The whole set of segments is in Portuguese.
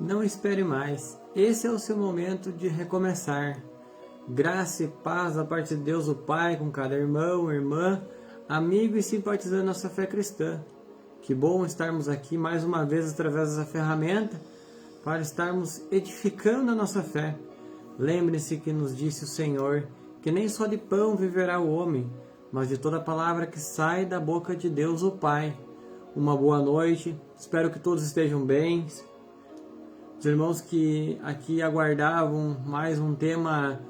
Não espere mais. Esse é o seu momento de recomeçar. Graça e paz da parte de Deus o Pai com cada irmão, irmã, amigo e simpatizante da nossa fé cristã. Que bom estarmos aqui mais uma vez através dessa ferramenta para estarmos edificando a nossa fé. Lembre-se que nos disse o Senhor que nem só de pão viverá o homem, mas de toda palavra que sai da boca de Deus o Pai. Uma boa noite, espero que todos estejam bem. Os irmãos que aqui aguardavam mais um tema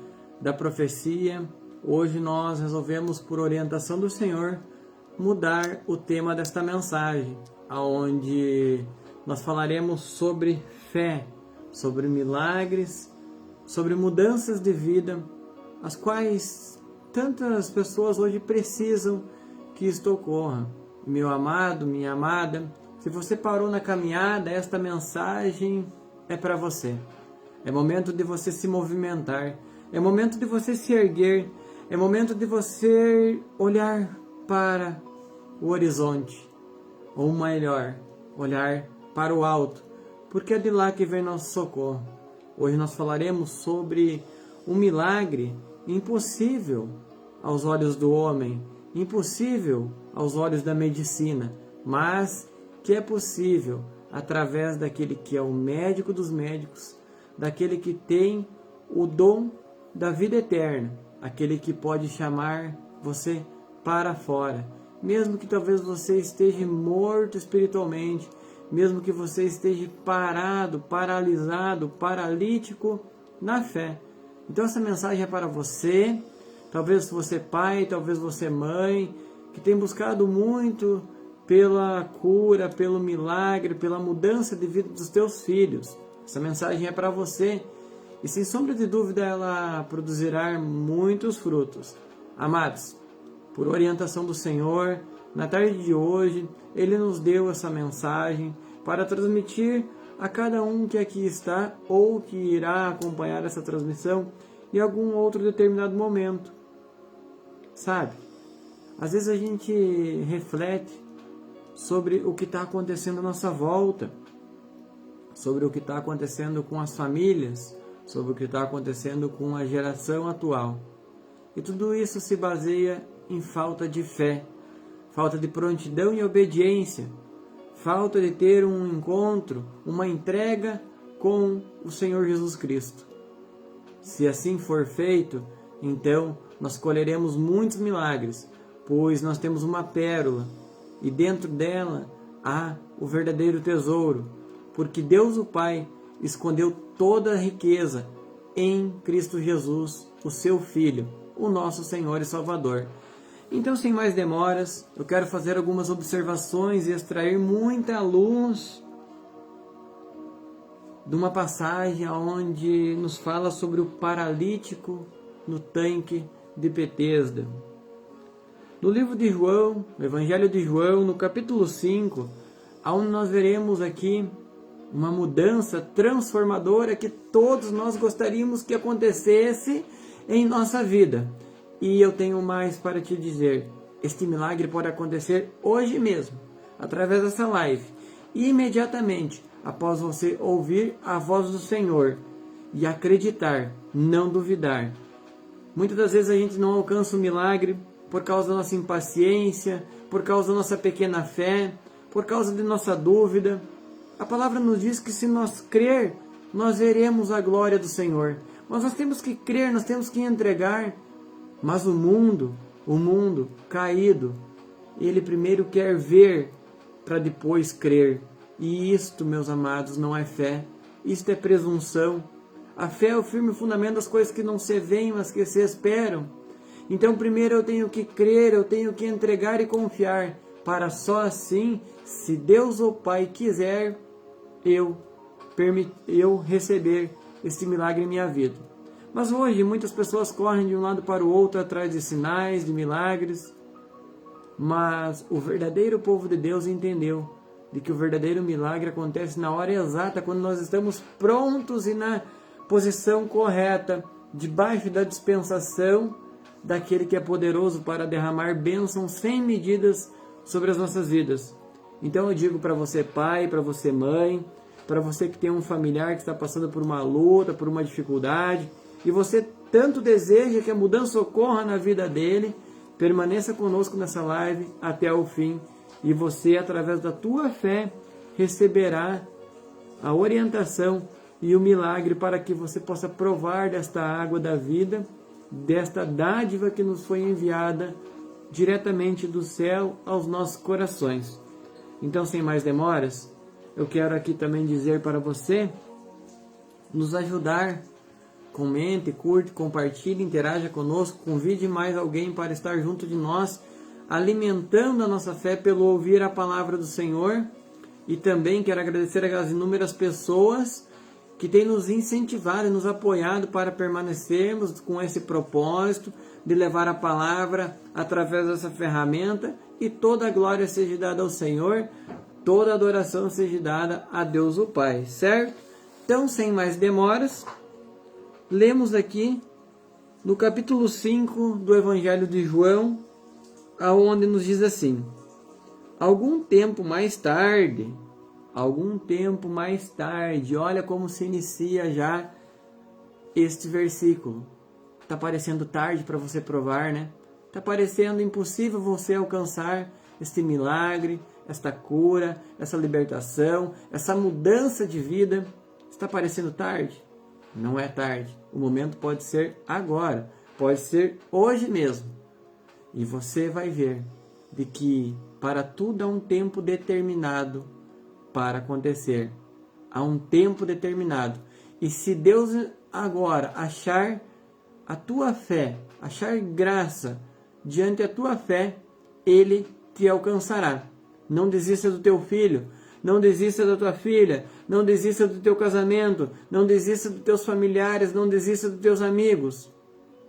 da profecia, hoje nós resolvemos, por orientação do Senhor, mudar o tema desta mensagem, onde nós falaremos sobre fé, sobre milagres, sobre mudanças de vida, as quais tantas pessoas hoje precisam que isto ocorra. Meu amado, minha amada, se você parou na caminhada, esta mensagem é para você. É momento de você se movimentar, é momento de você se erguer, é momento de você olhar para o horizonte, ou melhor, olhar para o alto, porque é de lá que vem nosso socorro. Hoje nós falaremos sobre um milagre impossível aos olhos do homem, impossível aos olhos da medicina, mas que é possível através daquele que é o médico dos médicos, daquele que tem o dom da vida eterna, aquele que pode chamar você para fora, mesmo que talvez você esteja morto espiritualmente, mesmo que você esteja parado, paralisado, paralítico na fé. Então essa mensagem é para você, talvez você pai, talvez você mãe, que tem buscado muito pela cura, pelo milagre, pela mudança de vida dos teus filhos. Essa mensagem é para você e sem sombra de dúvida ela produzirá muitos frutos. Amados, por orientação do Senhor, na tarde de hoje, Ele nos deu essa mensagem para transmitir a cada um que aqui está ou que irá acompanhar essa transmissão em algum outro determinado momento. Sabe, às vezes a gente reflete sobre o que está acontecendo à nossa volta, sobre o que está acontecendo com as famílias, sobre o que está acontecendo com a geração atual. E tudo isso se baseia em falta de fé, falta de prontidão e obediência, falta de ter um encontro, uma entrega com o Senhor Jesus Cristo. Se assim for feito, então nós colheremos muitos milagres, pois nós temos uma pérola e dentro dela há o verdadeiro tesouro, porque Deus o Pai escondeu toda a riqueza em Cristo Jesus, o seu Filho, o nosso Senhor e Salvador. Então, sem mais demoras, eu quero fazer algumas observações e extrair muita luz de uma passagem onde nos fala sobre o paralítico no tanque de Betesda. No livro de João, no Evangelho de João, no capítulo 5, onde nós veremos aqui uma mudança transformadora que todos nós gostaríamos que acontecesse em nossa vida. E eu tenho mais para te dizer. Este milagre pode acontecer hoje mesmo, através dessa live, imediatamente após você ouvir a voz do Senhor e acreditar, não duvidar. Muitas das vezes a gente não alcança o milagre por causa da nossa impaciência, por causa da nossa pequena fé, por causa de nossa dúvida. A palavra nos diz que se nós crer, nós veremos a glória do Senhor. Mas nós temos que crer, nós temos que entregar. Mas o mundo caído, ele primeiro quer ver para depois crer. E isto, meus amados, não é fé. Isto é presunção. A fé é o firme fundamento das coisas que não se veem, mas que se esperam. Então primeiro eu tenho que crer, eu tenho que entregar e confiar, para só assim, se Deus ou Pai quiser, eu receber este milagre em minha vida. Mas hoje muitas pessoas correm de um lado para o outro atrás de sinais, de milagres. Mas o verdadeiro povo de Deus entendeu de que o verdadeiro milagre acontece na hora exata, quando nós estamos prontos e na posição correta, debaixo da dispensação daquele que é poderoso para derramar bênçãos sem medidas sobre as nossas vidas. Então eu digo para você pai, para você mãe, para você que tem um familiar que está passando por uma luta, por uma dificuldade, e você tanto deseja que a mudança ocorra na vida dele, permaneça conosco nessa live até o fim, e você, através da tua fé, receberá a orientação e o milagre para que você possa provar desta água da vida, desta dádiva que nos foi enviada diretamente do céu aos nossos corações. Então, sem mais demoras, eu quero aqui também dizer para você nos ajudar. Comente, curte, compartilhe, interaja conosco, convide mais alguém para estar junto de nós, alimentando a nossa fé pelo ouvir a palavra do Senhor. E também quero agradecer às inúmeras pessoas que têm nos incentivado e nos apoiado para permanecermos com esse propósito de levar a palavra através dessa ferramenta, e toda a glória seja dada ao Senhor, toda a adoração seja dada a Deus o Pai, certo? Então, sem mais demoras, lemos aqui no capítulo 5 do Evangelho de João, aonde nos diz assim: algum tempo mais tarde, olha como se inicia já este versículo. Está parecendo tarde para você provar, né? Está parecendo impossível você alcançar este milagre, esta cura, essa libertação, essa mudança de vida. Está parecendo tarde? Não é tarde. O momento pode ser agora, pode ser hoje mesmo. E você vai ver de que para tudo há um tempo determinado para acontecer. Há um tempo determinado. E se Deus agora achar a tua fé, achar graça diante da tua fé, Ele te alcançará. Não desista do teu filho, não desista da tua filha, não desista do teu casamento, não desista dos teus familiares, não desista dos teus amigos.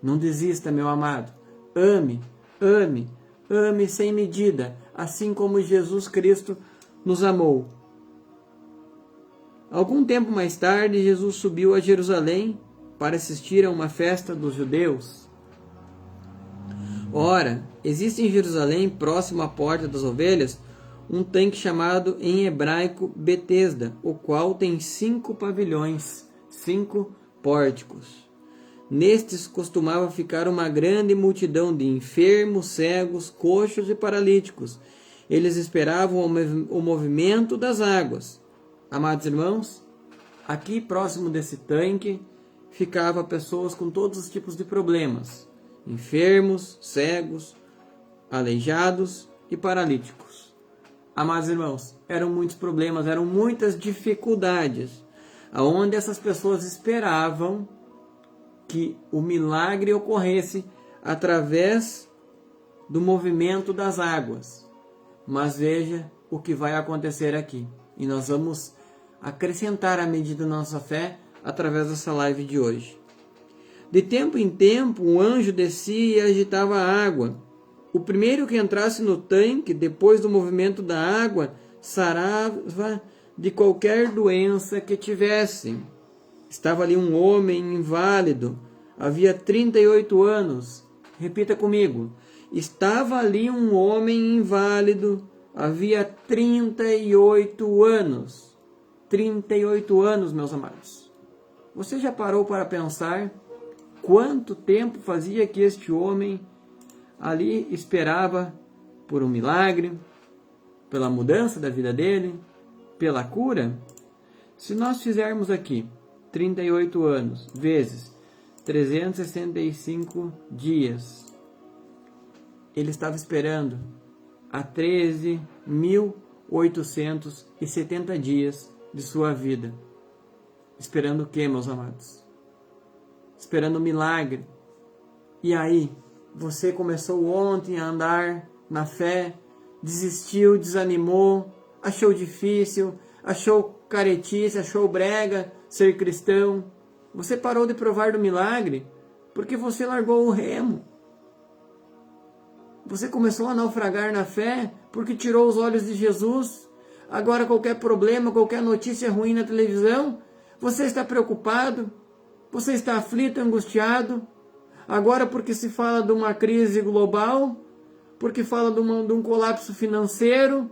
Não desista, meu amado. Ame, ame, ame sem medida, assim como Jesus Cristo nos amou. Algum tempo mais tarde, Jesus subiu a Jerusalém para assistir a uma festa dos judeus. Ora, existe em Jerusalém, próximo à Porta das Ovelhas, um tanque chamado em hebraico Betesda, o qual tem 5 pavilhões, 5 pórticos. Nestes costumava ficar uma grande multidão de enfermos, cegos, coxos e paralíticos. Eles esperavam o movimento das águas. Amados irmãos, aqui próximo desse tanque ficavam pessoas com todos os tipos de problemas: enfermos, cegos, aleijados e paralíticos. Amados irmãos, eram muitos problemas, eram muitas dificuldades, aonde essas pessoas esperavam que o milagre ocorresse através do movimento das águas. Mas veja o que vai acontecer aqui. E nós vamos acrescentar a medida da nossa fé através dessa live de hoje. De tempo em tempo, um anjo descia e agitava a água. O primeiro que entrasse no tanque, depois do movimento da água, sarava de qualquer doença que tivesse. Estava ali um homem inválido, havia 38 anos. Repita comigo. Estava ali um homem inválido, havia 38 anos. 38 anos, meus amados. Você já parou para pensar quanto tempo fazia que este homem ali esperava por um milagre, pela mudança da vida dele, pela cura? Se nós fizermos aqui 38 anos vezes 365 dias, ele estava esperando há 13.870 dias de sua vida. Esperando o que, meus amados? Esperando o milagre. E aí, você começou ontem a andar na fé, desistiu, desanimou, achou difícil, achou caretice, achou brega ser cristão. Você parou de provar do milagre porque você largou o remo. Você começou a naufragar na fé porque tirou os olhos de Jesus. Agora qualquer problema, qualquer notícia ruim na televisão, você está preocupado, você está aflito, angustiado. Agora porque se fala de uma crise global, porque fala de um colapso financeiro,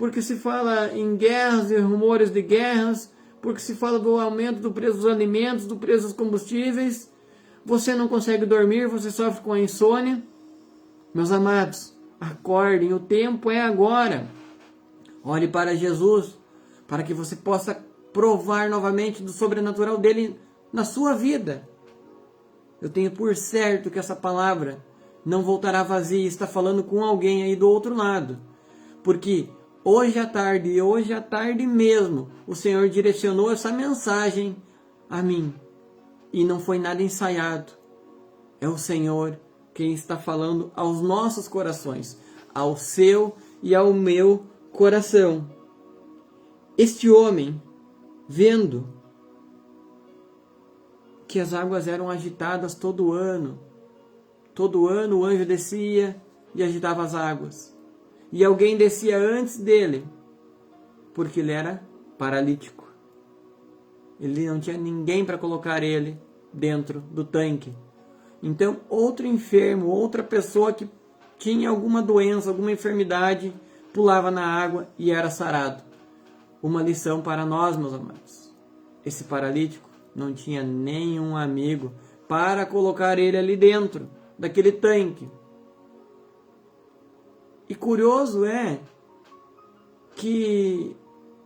porque se fala em guerras e rumores de guerras, porque se fala do aumento do preço dos alimentos, do preço dos combustíveis, você não consegue dormir, você sofre com a insônia. Meus amados, acordem, o tempo é agora. Olhe para Jesus, para que você possa provar novamente do sobrenatural dele na sua vida. Eu tenho por certo que essa palavra não voltará vazia, está falando com alguém aí do outro lado. Porque hoje à tarde mesmo, o Senhor direcionou essa mensagem a mim. E não foi nada ensaiado. É o Senhor quem está falando aos nossos corações, ao seu e ao meu coração. Este homem, vendo que as águas eram agitadas todo ano o anjo descia e agitava as águas. E alguém descia antes dele, porque ele era paralítico. Ele não tinha ninguém para colocar ele dentro do tanque. Então, outro enfermo, outra pessoa que tinha alguma doença, alguma enfermidade, pulava na água e era sarado. Uma lição para nós, meus amados. Esse paralítico não tinha nenhum amigo para colocar ele ali dentro daquele tanque. E curioso é que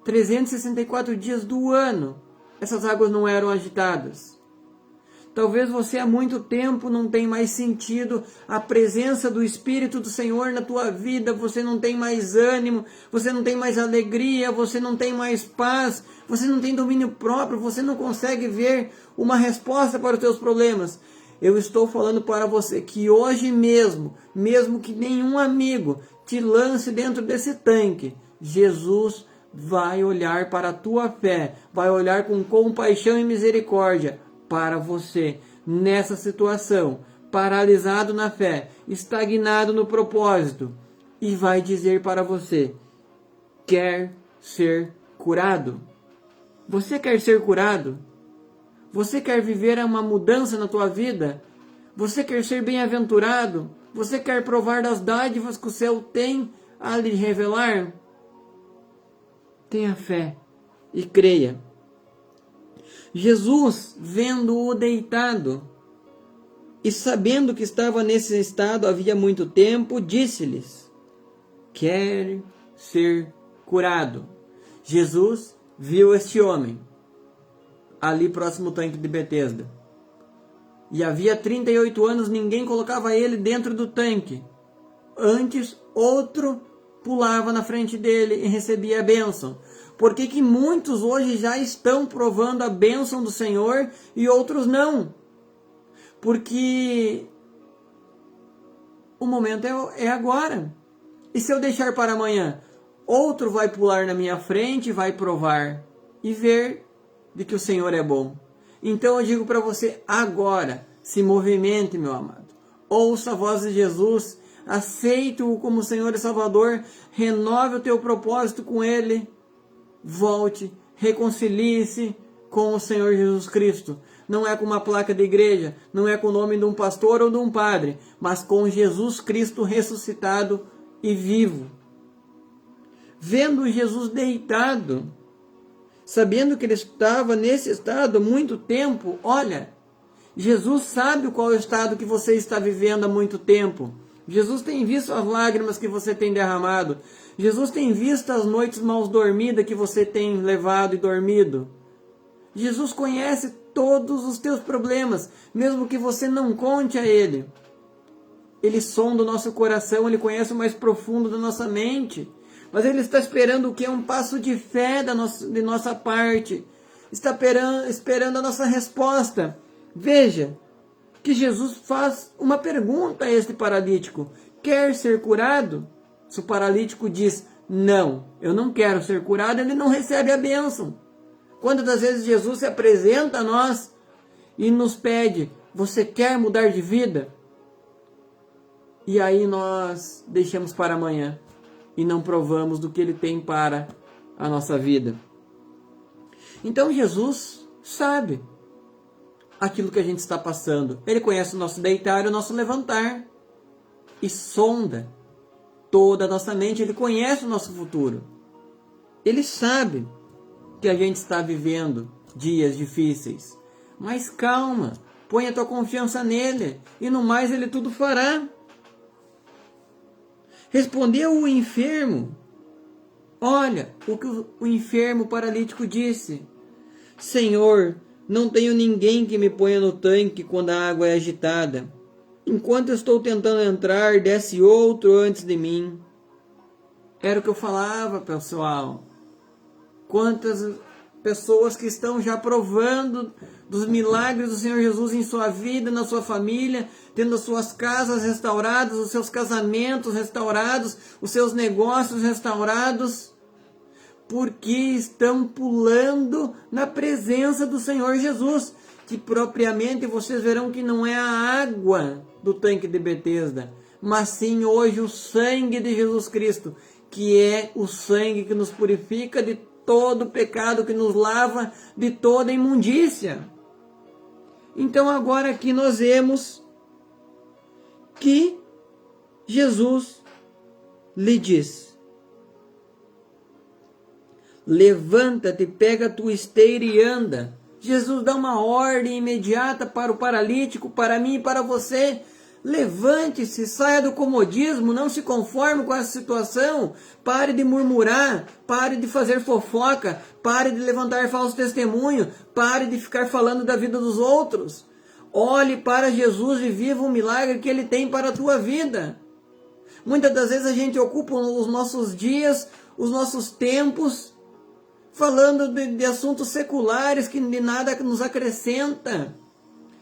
364 dias do ano essas águas não eram agitadas. Talvez você há muito tempo não tenha mais sentido a presença do Espírito do Senhor na tua vida, você não tem mais ânimo, você não tem mais alegria, você não tem mais paz, você não tem domínio próprio, você não consegue ver uma resposta para os teus problemas. Eu estou falando para você que hoje mesmo que nenhum amigo te lance dentro desse tanque, Jesus vai olhar para a tua fé, vai olhar com compaixão e misericórdia para você nessa situação, paralisado na fé, estagnado no propósito, e vai dizer para você: quer ser curado? Você quer ser curado? Você quer viver uma mudança na tua vida? Você quer ser bem-aventurado? Você quer provar das dádivas que o céu tem a lhe revelar? Tenha fé e creia. Jesus, vendo-o deitado e sabendo que estava nesse estado havia muito tempo, disse-lhes: quer ser curado? Jesus viu este homem ali próximo ao tanque de Betesda. E havia 38 anos ninguém colocava ele dentro do tanque. Antes, outro pulava na frente dele e recebia a bênção. Por que muitos hoje já estão provando a bênção do Senhor e outros não? Porque o momento é agora. E se eu deixar para amanhã, outro vai pular na minha frente, vai provar e ver de que o Senhor é bom. Então eu digo para você agora, se movimente, meu amado. Ouça a voz de Jesus, aceite-o como Senhor e Salvador, renove o teu propósito com Ele. Volte, reconcilie-se com o Senhor Jesus Cristo. Não é com uma placa de igreja, não é com o nome de um pastor ou de um padre, mas com Jesus Cristo ressuscitado e vivo. Vendo Jesus deitado, sabendo que ele estava nesse estado há muito tempo, olha, Jesus sabe qual é o estado que você está vivendo há muito tempo. Jesus tem visto as lágrimas que você tem derramado. Jesus tem visto as noites mal dormidas que você tem levado e dormido. Jesus conhece todos os teus problemas, mesmo que você não conte a Ele. Ele sonda o nosso coração, Ele conhece o mais profundo da nossa mente. Mas Ele está esperando o que? Um passo de fé de nossa parte. Está esperando a nossa resposta. Veja que Jesus faz uma pergunta a este paralítico: quer ser curado? Se o paralítico diz: não, eu não quero ser curado, ele não recebe a bênção. Quantas das vezes Jesus se apresenta a nós e nos pede: você quer mudar de vida? E aí nós deixamos para amanhã e não provamos do que Ele tem para a nossa vida. Então Jesus sabe aquilo que a gente está passando. Ele conhece o nosso deitar e o nosso levantar. E sonda toda a nossa mente. Ele conhece o nosso futuro. Ele sabe que a gente está vivendo dias difíceis. Mas calma, põe a tua confiança nele e no mais ele tudo fará. Respondeu o enfermo. Olha o que o enfermo paralítico disse. Senhor, não tenho ninguém que me ponha no tanque quando a água é agitada. Enquanto eu estou tentando entrar, desce outro antes de mim. Era o que eu falava, pessoal. Quantas pessoas que estão já provando dos milagres do Senhor Jesus em sua vida, na sua família, tendo as suas casas restauradas, os seus casamentos restaurados, os seus negócios restaurados, porque estão pulando na presença do Senhor Jesus, que propriamente vocês verão que não é a água do tanque de Betesda, mas sim hoje o sangue de Jesus Cristo, que é o sangue que nos purifica de todo pecado, que nos lava de toda imundícia. Então agora aqui nós vemos que Jesus lhe diz: levanta-te, pega a tua esteira e anda. Jesus dá uma ordem imediata para o paralítico, para mim e para você. Levante-se, saia do comodismo, não se conforme com essa situação. Pare de murmurar, pare de fazer fofoca, pare de levantar falso testemunho, pare de ficar falando da vida dos outros. Olhe para Jesus e viva o milagre que Ele tem para a tua vida. Muitas das vezes a gente ocupa os nossos dias, os nossos tempos, falando de assuntos seculares que de nada nos acrescenta.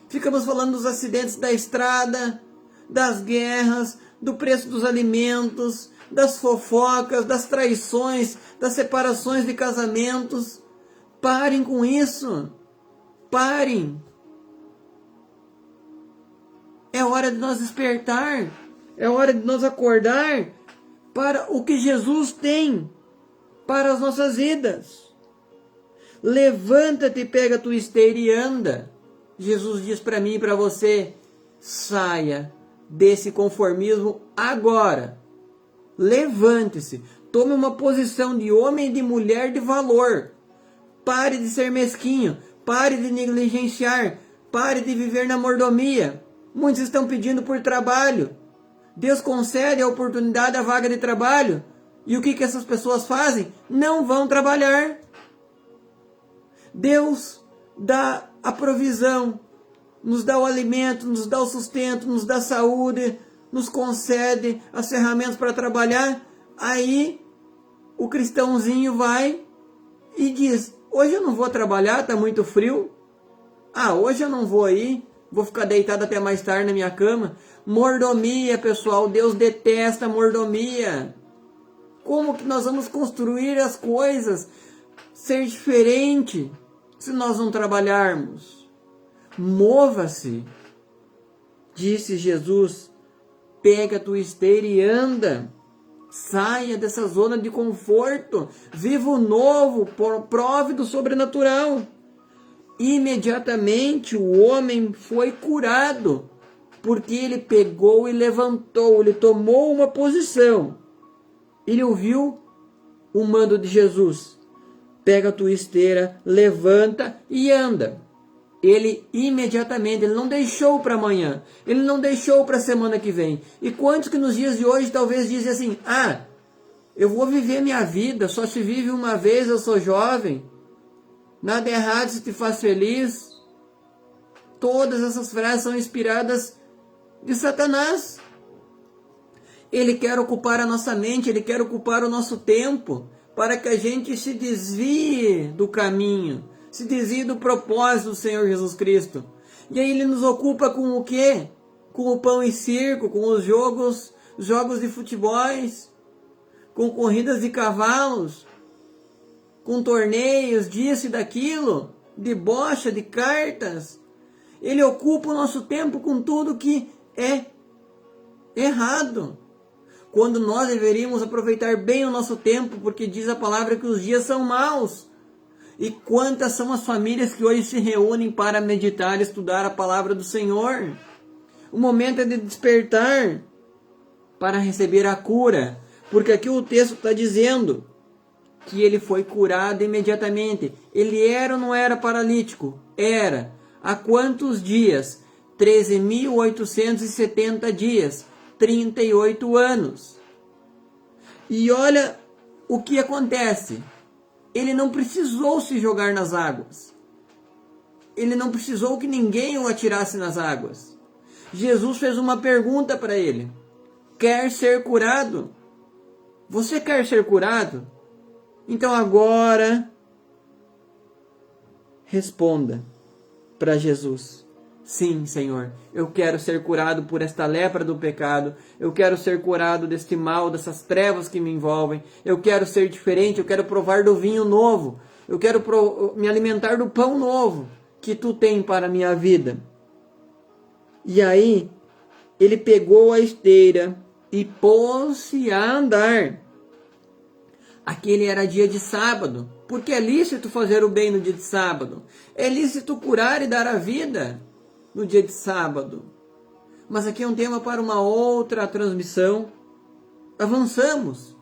Ficamos falando dos acidentes da estrada, das guerras, do preço dos alimentos, das fofocas, das traições, das separações de casamentos. Parem com isso. Parem. É hora de nós despertar. É hora de nós acordar para o que Jesus tem para as nossas vidas. Levanta-te, pega a tua esteira e anda. Jesus diz para mim e para você: saia desse conformismo agora. Levante-se. Tome uma posição de homem e de mulher de valor. Pare de ser mesquinho. Pare de negligenciar. Pare de viver na mordomia. Muitos estão pedindo por trabalho. Deus concede a oportunidade, a vaga de trabalho. E o que essas pessoas fazem? Não vão trabalhar. Deus dá a provisão, nos dá o alimento, nos dá o sustento, nos dá saúde, nos concede as ferramentas para trabalhar. Aí o cristãozinho vai e diz: hoje eu não vou trabalhar, está muito frio. Hoje eu não vou ir, vou ficar deitado até mais tarde na minha cama. Mordomia, pessoal, Deus detesta mordomia. Como que nós vamos construir as coisas, ser diferente, se nós não trabalharmos? Mova-se, disse Jesus, pega a tua esteira e anda. Saia dessa zona de conforto, viva o novo, prove do sobrenatural. Imediatamente o homem foi curado, porque ele pegou e levantou, ele tomou uma posição. Ele ouviu o mando de Jesus: pega a tua esteira, levanta e anda. Ele imediatamente, ele não deixou para amanhã, ele não deixou para a semana que vem. E quantos que nos dias de hoje talvez dizem assim: eu vou viver minha vida, só se vive uma vez, eu sou jovem, nada errado se te faz feliz. Todas essas frases são inspiradas de Satanás. Ele quer ocupar a nossa mente, ele quer ocupar o nosso tempo, para que a gente se desvie do caminho, se desvie do propósito do Senhor Jesus Cristo. E aí ele nos ocupa com o quê? Com o pão e circo, com os jogos de futebol, com corridas de cavalos, com torneios disso e daquilo, de bocha, de cartas. Ele ocupa o nosso tempo com tudo que é errado, quando nós deveríamos aproveitar bem o nosso tempo, porque diz a palavra que os dias são maus. E quantas são as famílias que hoje se reúnem para meditar e estudar a palavra do Senhor? O momento é de despertar para receber a cura, porque aqui o texto está dizendo que ele foi curado imediatamente. Ele era ou não era paralítico? Era. Há quantos dias? 13.870 dias. 38 anos. E olha o que acontece. Ele não precisou se jogar nas águas. Ele não precisou que ninguém o atirasse nas águas. Jesus fez uma pergunta para ele. Quer ser curado? Você quer ser curado? Então agora responda para Jesus. Sim, Senhor, eu quero ser curado por esta lepra do pecado. Eu quero ser curado deste mal, dessas trevas que me envolvem. Eu quero ser diferente, eu quero provar do vinho novo. Eu quero me alimentar do pão novo que tu tem para a minha vida. E aí, ele pegou a esteira e pôs-se a andar. Aquele era dia de sábado, porque é lícito fazer o bem no dia de sábado. É lícito curar e dar a vida no dia de sábado. Mas aqui é um tema para uma outra transmissão. Avançamos.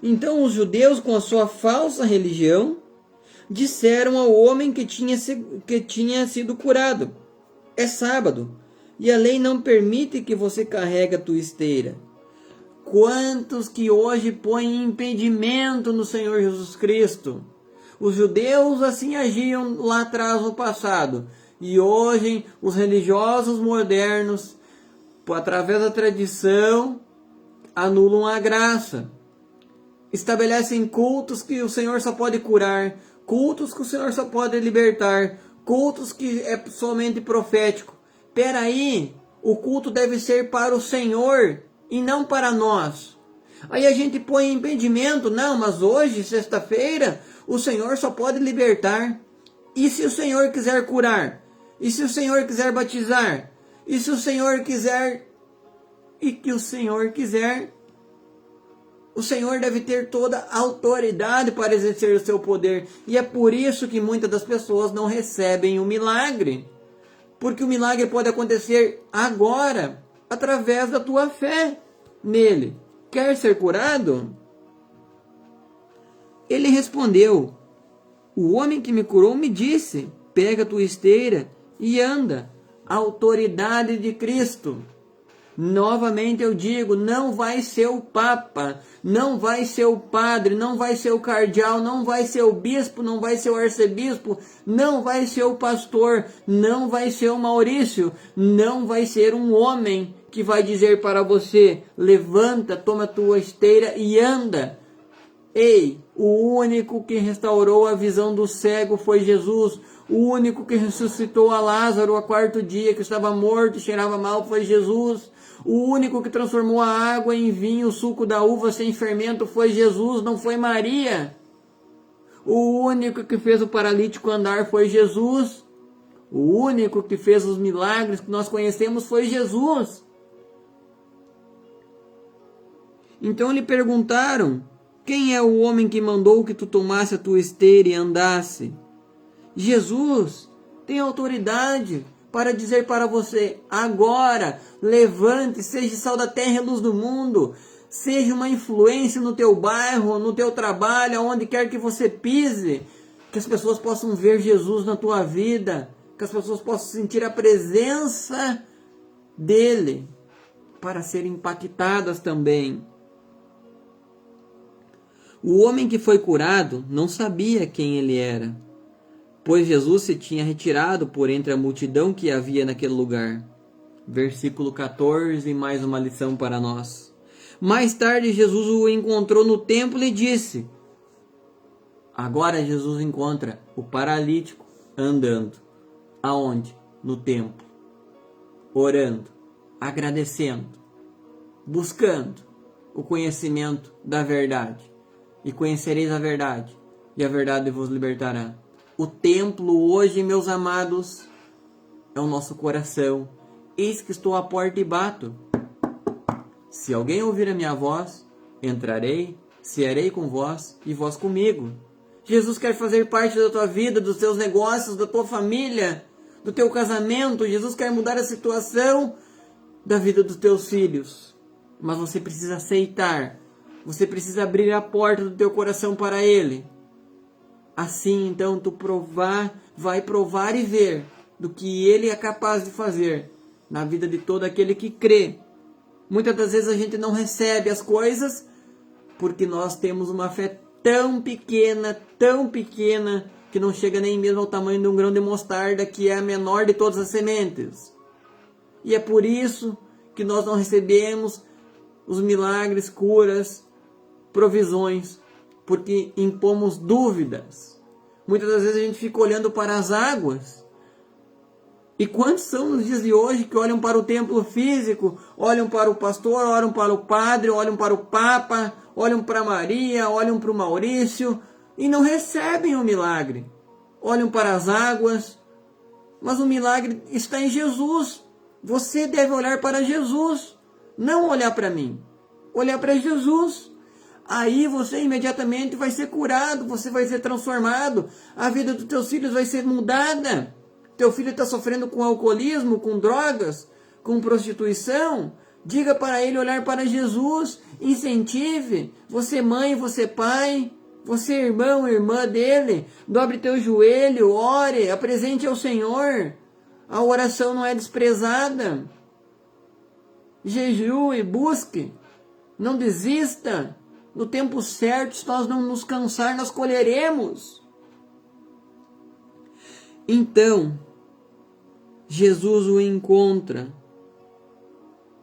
Então os judeus, com a sua falsa religião, disseram ao homem que tinha sido curado: é sábado, e a lei não permite que você carregue a tua esteira. Quantos que hoje põem impedimento no Senhor Jesus Cristo? Os judeus assim agiam lá atrás no passado. E hoje os religiosos modernos, através da tradição, anulam a graça. Estabelecem cultos que o Senhor só pode curar, cultos que o Senhor só pode libertar, cultos que é somente profético. Peraí, o culto deve ser para o Senhor e não para nós. Aí a gente põe impedimento. Não, mas hoje, sexta-feira, o Senhor só pode libertar. E se o Senhor quiser curar? E se o Senhor quiser batizar? E se o Senhor quiser? E que o Senhor quiser? O Senhor deve ter toda a autoridade para exercer o seu poder. E é por isso que muitas das pessoas não recebem o milagre. Porque o milagre pode acontecer agora, através da tua fé nele. Quer ser curado? Ele respondeu: o homem que me curou me disse: pega a tua esteira e anda. A autoridade de Cristo. Novamente eu digo, não vai ser o Papa, não vai ser o padre, não vai ser o cardeal, não vai ser o bispo, não vai ser o arcebispo, não vai ser o pastor, não vai ser o Maurício, não vai ser um homem que vai dizer para você: levanta, toma a tua esteira e anda. Ei, o único que restaurou a visão do cego foi Jesus. O único que ressuscitou a Lázaro ao quarto dia, que estava morto e cheirava mal, foi Jesus. O único que transformou a água em vinho, o suco da uva sem fermento, foi Jesus, não foi Maria. O único que fez o paralítico andar foi Jesus. O único que fez os milagres que nós conhecemos foi Jesus. Então lhe perguntaram: quem é o homem que mandou que tu tomasse a tua esteira e andasse? Jesus tem autoridade para dizer para você: agora, levante, seja sal da terra e luz do mundo, seja uma influência no teu bairro, no teu trabalho, aonde quer que você pise, que as pessoas possam ver Jesus na tua vida, que as pessoas possam sentir a presença dele, para serem impactadas também. O homem que foi curado não sabia quem ele era, pois Jesus se tinha retirado por entre a multidão que havia naquele lugar. Versículo 14, mais uma lição para nós. Mais tarde Jesus o encontrou no templo e disse... Agora Jesus encontra o paralítico andando. Aonde? No templo. Orando, agradecendo, buscando o conhecimento da verdade. E conhecereis a verdade, e a verdade vos libertará. O templo hoje, meus amados, é o nosso coração. Eis que estou à porta e bato. Se alguém ouvir a minha voz, entrarei, cearei com vós e vós comigo. Jesus quer fazer parte da tua vida, dos teus negócios, da tua família, do teu casamento. Jesus quer mudar a situação da vida dos teus filhos. Mas você precisa aceitar Você precisa abrir a porta do teu coração para Ele. Assim, então, vai provar e ver do que Ele é capaz de fazer na vida de todo aquele que crê. Muitas das vezes a gente não recebe as coisas porque nós temos uma fé tão pequena, que não chega nem mesmo ao tamanho de um grão de mostarda, que é a menor de todas as sementes. E é por isso que nós não recebemos os milagres, curas, provisões, porque impomos dúvidas. Muitas das vezes a gente fica olhando para as águas. E quantos são nos dias de hoje que olham para o templo físico, olham para o pastor, olham para o padre, olham para o Papa, olham para Maria, olham para o Maurício e não recebem o milagre. Olham para as águas, mas o milagre está em Jesus. Você deve olhar para Jesus, não olhar para mim, olhar para Jesus. Aí você imediatamente vai ser curado, você vai ser transformado, a vida dos teus filhos vai ser mudada. Teu filho está sofrendo com alcoolismo, com drogas, com prostituição. Diga para ele olhar para Jesus, incentive. Você mãe, você pai, você irmão, irmã dele. Dobre teu joelho, ore, apresente ao Senhor. A oração não é desprezada. Jejue, busque, não desista. No tempo certo, se nós não nos cansar, nós colheremos. Então, Jesus o encontra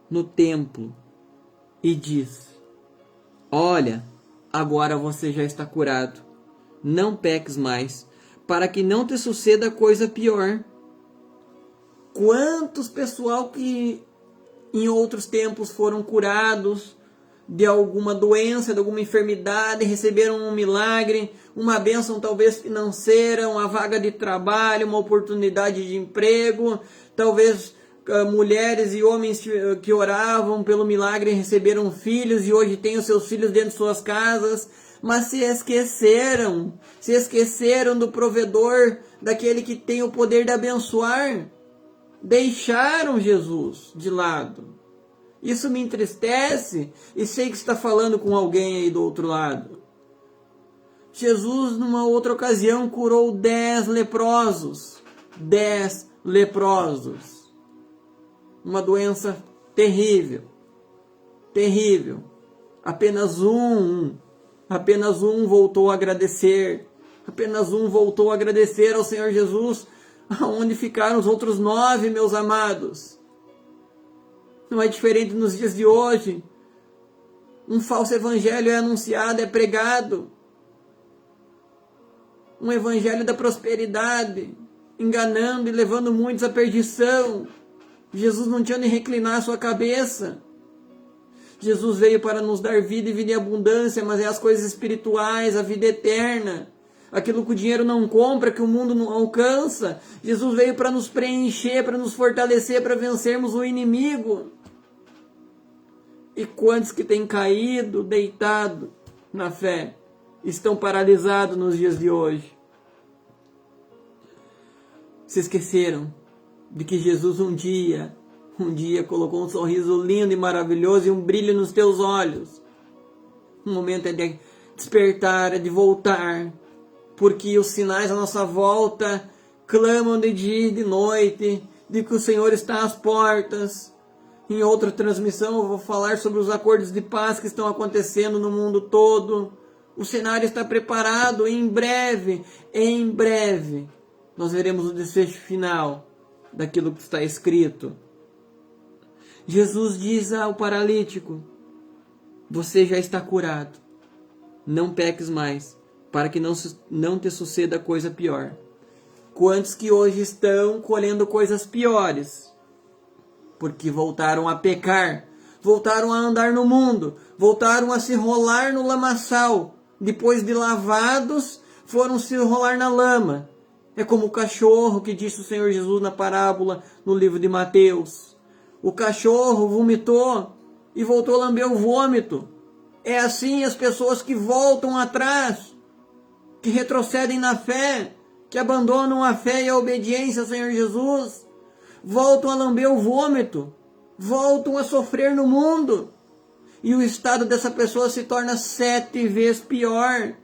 no templo e diz: olha, agora você já está curado. Não peques mais, para que não te suceda coisa pior. Quantos pessoal que em outros tempos foram curados de alguma doença, de alguma enfermidade, receberam um milagre, uma bênção talvez financeira, uma vaga de trabalho, uma oportunidade de emprego, talvez mulheres e homens que oravam pelo milagre receberam filhos e hoje têm os seus filhos dentro de suas casas, mas se esqueceram do provedor, daquele que tem o poder de abençoar, deixaram Jesus de lado. Isso me entristece e sei que está falando com alguém aí do outro lado. Jesus, numa outra ocasião, curou 10 leprosos. 10 leprosos. Uma doença terrível. Terrível. Apenas um voltou a agradecer. Apenas um voltou a agradecer ao Senhor Jesus. Aonde ficaram os outros 9, meus amados? Não é diferente nos dias de hoje. Um falso evangelho é anunciado, é pregado. Um evangelho da prosperidade, enganando e levando muitos à perdição. Jesus não tinha nem reclinar a sua cabeça. Jesus veio para nos dar vida e vida em abundância, mas é as coisas espirituais, a vida eterna. Aquilo que o dinheiro não compra, que o mundo não alcança. Jesus veio para nos preencher, para nos fortalecer, para vencermos o inimigo. E quantos que têm caído, deitado na fé, estão paralisados nos dias de hoje? Se esqueceram de que Jesus um dia colocou um sorriso lindo e maravilhoso e um brilho nos teus olhos. O momento é de despertar, é de voltar, porque os sinais à nossa volta clamam de dia e de noite, de que o Senhor está às portas. Em outra transmissão eu vou falar sobre os acordos de paz que estão acontecendo no mundo todo. O cenário está preparado, em breve, nós veremos o desfecho final daquilo que está escrito. Jesus diz ao paralítico: você já está curado, não peques mais, para que não te suceda coisa pior. Quantos que hoje estão colhendo coisas piores? Porque voltaram a pecar, voltaram a andar no mundo, voltaram a se rolar no lamaçal. Depois de lavados, foram se rolar na lama. É como o cachorro que disse o Senhor Jesus na parábola no livro de Mateus. O cachorro vomitou e voltou a lamber o vômito. É assim as pessoas que voltam atrás, que retrocedem na fé, que abandonam a fé e a obediência ao Senhor Jesus, voltam a lamber o vômito, voltam a sofrer no mundo. e o estado dessa pessoa se torna 7 vezes pior.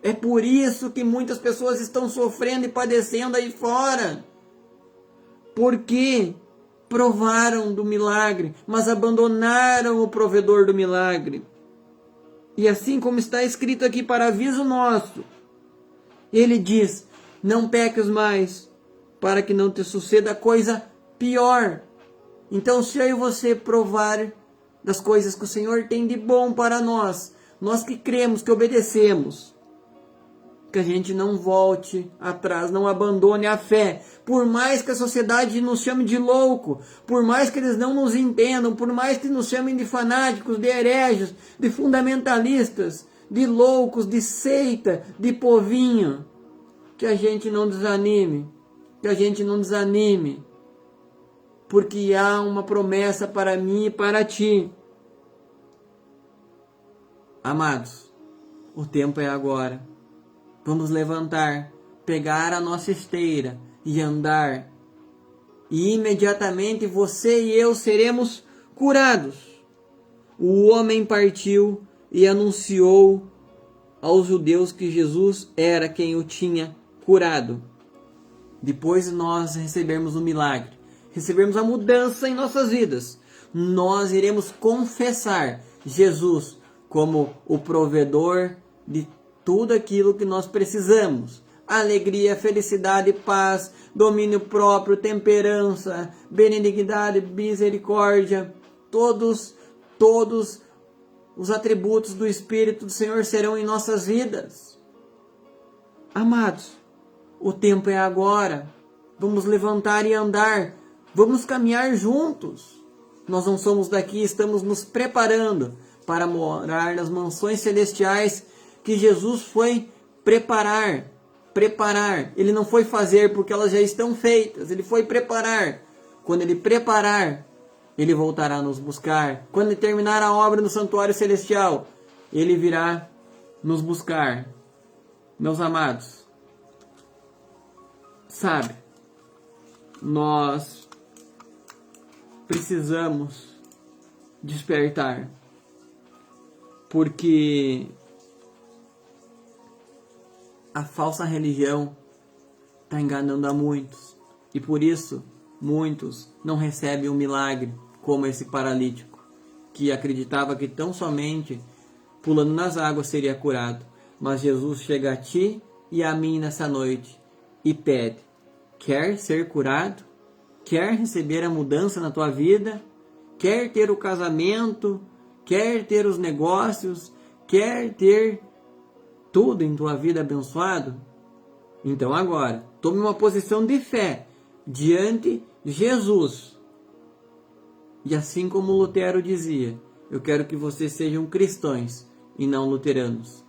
É por isso que muitas pessoas estão sofrendo e padecendo aí fora. Porque provaram do milagre, mas abandonaram o provedor do milagre. E assim como está escrito aqui para aviso nosso, ele diz: não peques mais, para que não te suceda coisa pior. Então, se eu e você provar das coisas que o Senhor tem de bom para nós, nós que cremos, que obedecemos, que a gente não volte atrás, não abandone a fé, por mais que a sociedade nos chame de louco, por mais que eles não nos entendam, por mais que nos chamem de fanáticos, de hereges, de fundamentalistas, de loucos, de seita, de povinho, que a gente não desanime, porque há uma promessa para mim e para ti. Amados, o tempo é agora. Vamos levantar, pegar a nossa esteira e andar. E imediatamente você e eu seremos curados. O homem partiu e anunciou aos judeus que Jesus era quem o tinha curado. Depois de nós recebermos o milagre, recebermos a mudança em nossas vidas, nós iremos confessar Jesus como o provedor de tudo aquilo que nós precisamos: alegria, felicidade, paz, domínio próprio, temperança, benignidade, misericórdia, todos os atributos do Espírito do Senhor serão em nossas vidas. Amados, o tempo é agora. Vamos levantar e andar. Vamos caminhar juntos. Nós não somos daqui, estamos nos preparando para morar nas mansões celestiais que Jesus foi preparar. Ele não foi fazer porque elas já estão feitas. Ele foi preparar. Quando ele preparar, ele voltará a nos buscar. Quando ele terminar a obra no santuário celestial, ele virá nos buscar. Meus amados, sabe, nós precisamos despertar, porque a falsa religião está enganando a muitos, e por isso muitos não recebem o milagre, como esse paralítico, que acreditava que tão somente pulando nas águas seria curado. Mas Jesus chega a ti e a mim nessa noite e pede: quer ser curado? Quer receber a mudança na tua vida? Quer ter o casamento? Quer ter os negócios? Quer ter tudo em tua vida abençoado? Então agora, tome uma posição de fé diante de Jesus. E assim como Lutero dizia: eu quero que vocês sejam cristãos e não luteranos.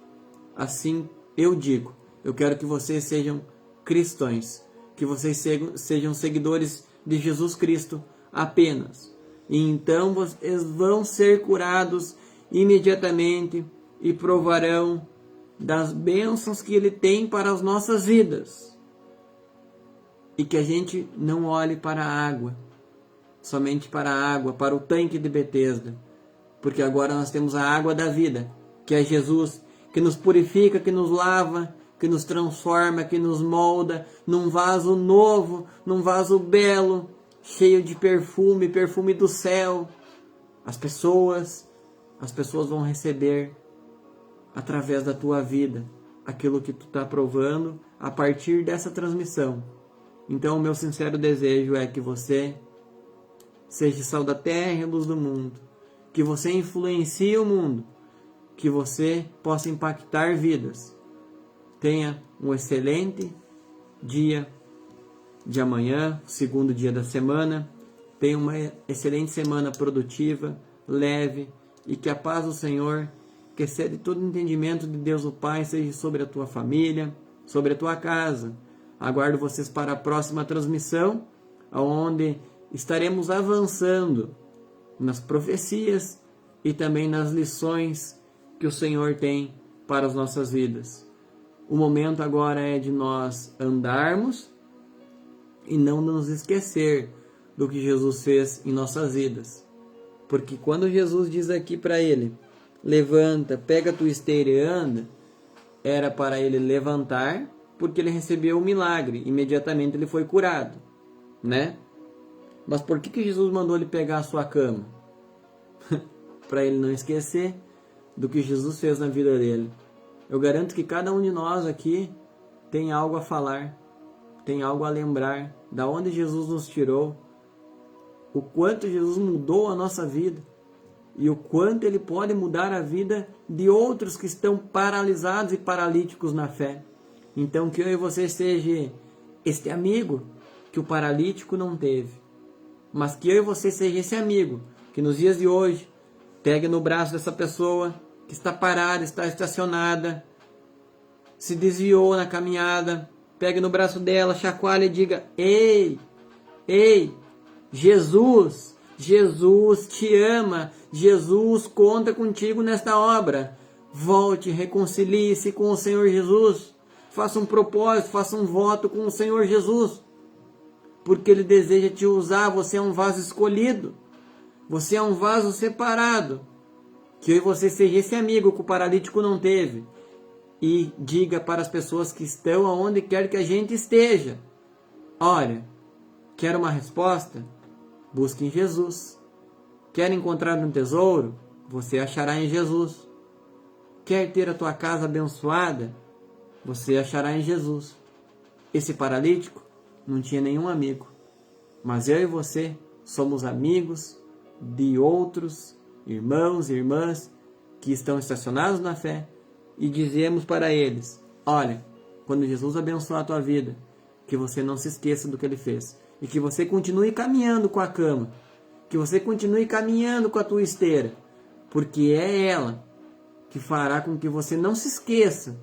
Assim eu digo: eu quero que vocês sejam cristãos, que vocês sejam seguidores de Jesus Cristo apenas. E então vocês vão ser curados imediatamente e provarão das bênçãos que Ele tem para as nossas vidas. E que a gente não olhe para a água, somente para a água, para o tanque de Betesda, porque agora nós temos a água da vida, que é Jesus, que nos purifica, que nos lava, que nos transforma, que nos molda num vaso novo, num vaso belo, cheio de perfume, perfume do céu. As pessoas vão receber através da tua vida aquilo que tu está provando a partir dessa transmissão. Então o meu sincero desejo é que você seja sal da terra e luz do mundo, que você influencie o mundo, que você possa impactar vidas. Tenha um excelente dia de amanhã, segundo dia da semana. Tenha uma excelente semana produtiva, leve, e que a paz do Senhor, que excede todo entendimento de Deus o Pai, seja sobre a tua família, sobre a tua casa. Aguardo vocês para a próxima transmissão, onde estaremos avançando nas profecias e também nas lições que o Senhor tem para as nossas vidas. O momento agora é de nós andarmos e não nos esquecer do que Jesus fez em nossas vidas. Porque quando Jesus diz aqui para ele, levanta, pega a tua esteira e anda, era para ele levantar, porque ele recebeu o milagre, imediatamente ele foi curado, né? Mas por que Jesus mandou ele pegar a sua cama? Para ele não esquecer do que Jesus fez na vida dele. Eu garanto que cada um de nós aqui tem algo a falar, tem algo a lembrar, da onde Jesus nos tirou, o quanto Jesus mudou a nossa vida e o quanto Ele pode mudar a vida de outros que estão paralisados e paralíticos na fé. Então que eu e você seja este amigo que o paralítico não teve, mas que eu e você seja esse amigo que nos dias de hoje pegue no braço dessa pessoa que está parada, está estacionada, se desviou na caminhada, pegue no braço dela, chacoalhe e diga: ei, Jesus te ama, Jesus conta contigo nesta obra. Volte, reconcilie-se com o Senhor Jesus, faça um propósito, faça um voto com o Senhor Jesus, porque Ele deseja te usar. Você é um vaso escolhido, você é um vaso separado. Que eu e você seja esse amigo que o paralítico não teve, e diga para as pessoas que estão aonde quer que a gente esteja: olha, quer uma resposta? Busque em Jesus. Quer encontrar um tesouro? Você achará em Jesus. Quer ter a tua casa abençoada? Você achará em Jesus. Esse paralítico não tinha nenhum amigo, mas eu e você somos amigos de outros irmãos e irmãs que estão estacionados na fé, e dizemos para eles: olha, quando Jesus abençoar a tua vida, que você não se esqueça do que Ele fez, e que você continue caminhando com a cama, que você continue caminhando com a tua esteira, porque é ela que fará com que você não se esqueça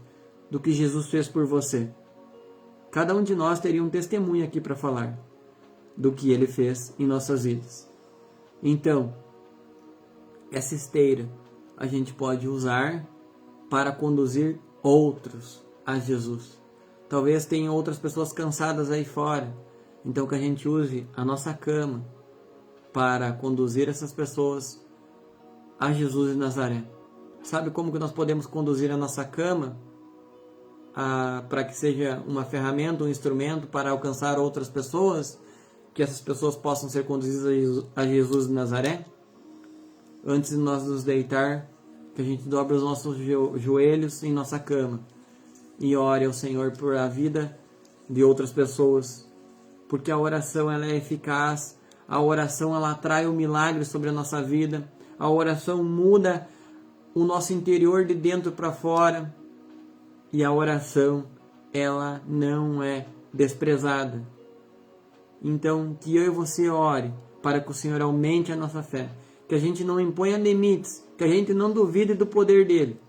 do que Jesus fez por você. Cada um de nós teria um testemunho aqui para falar do que Ele fez em nossas vidas. Então, essa esteira a gente pode usar para conduzir outros a Jesus. Talvez tenha outras pessoas cansadas aí fora, então que a gente use a nossa cama para conduzir essas pessoas a Jesus de Nazaré. Sabe como que nós podemos conduzir a nossa cama para que seja uma ferramenta, um instrumento para alcançar outras pessoas, que essas pessoas possam ser conduzidas a Jesus de Nazaré? Antes de nós nos deitar, que a gente dobre os nossos joelhos em nossa cama e ore ao Senhor por a vida de outras pessoas, porque a oração ela é eficaz, a oração ela atrai o milagre sobre a nossa vida, a oração muda o nosso interior de dentro para fora, e a oração ela não é desprezada. Então que eu e você ore para que o Senhor aumente a nossa fé, que a gente não imponha limites, que a gente não duvide do poder dele,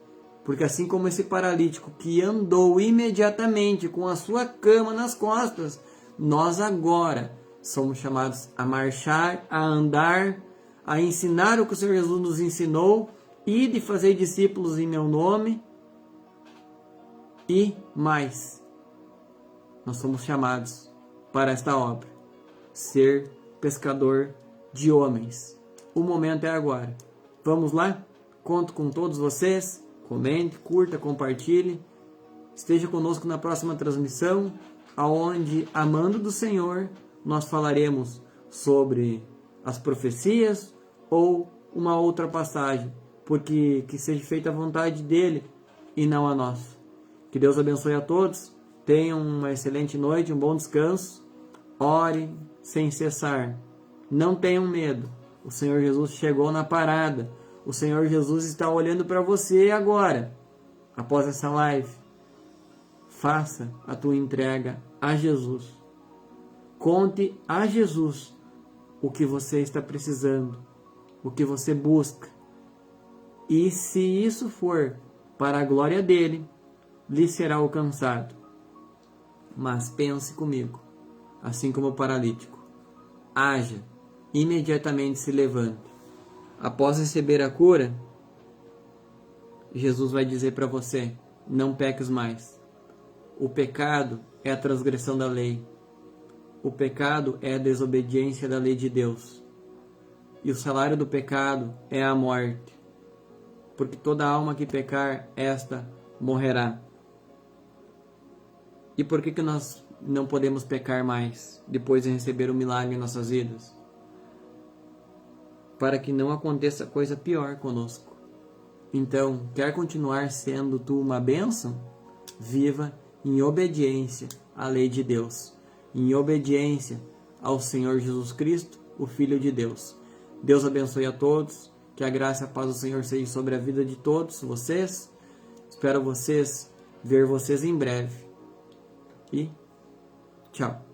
porque assim como esse paralítico que andou imediatamente com a sua cama nas costas, nós agora somos chamados a marchar, a andar, a ensinar o que o Senhor Jesus nos ensinou, e de fazer discípulos em meu nome, e mais, nós somos chamados para esta obra, ser pescador de homens. O momento é agora. Vamos lá? Conto com todos vocês. Comente, curta, compartilhe. Esteja conosco na próxima transmissão, aonde, amando do Senhor, nós falaremos sobre as profecias ou uma outra passagem, porque que seja feita a vontade dele e não a nossa. Que Deus abençoe a todos. Tenham uma excelente noite, um bom descanso. Ore sem cessar. Não tenham medo. O Senhor Jesus chegou na parada. O Senhor Jesus está olhando para você agora. Após essa live, faça a tua entrega a Jesus. Conte a Jesus o que você está precisando, o que você busca. E se isso for para a glória dele, lhe será alcançado. Mas pense comigo, assim como o paralítico. Haja, imediatamente se levante. Após receber a cura, Jesus vai dizer para você: não peques mais. O pecado é a transgressão da lei. O pecado é a desobediência da lei de Deus. E o salário do pecado é a morte. Porque toda alma que pecar, esta morrerá. E por que nós não podemos pecar mais depois de receber o milagre em nossas vidas? Para que não aconteça coisa pior conosco. Então, quer continuar sendo tu uma bênção? Viva em obediência à lei de Deus, em obediência ao Senhor Jesus Cristo, o Filho de Deus. Deus abençoe a todos, que a graça e a paz do Senhor seja sobre a vida de todos vocês. Espero ver vocês em breve. E tchau.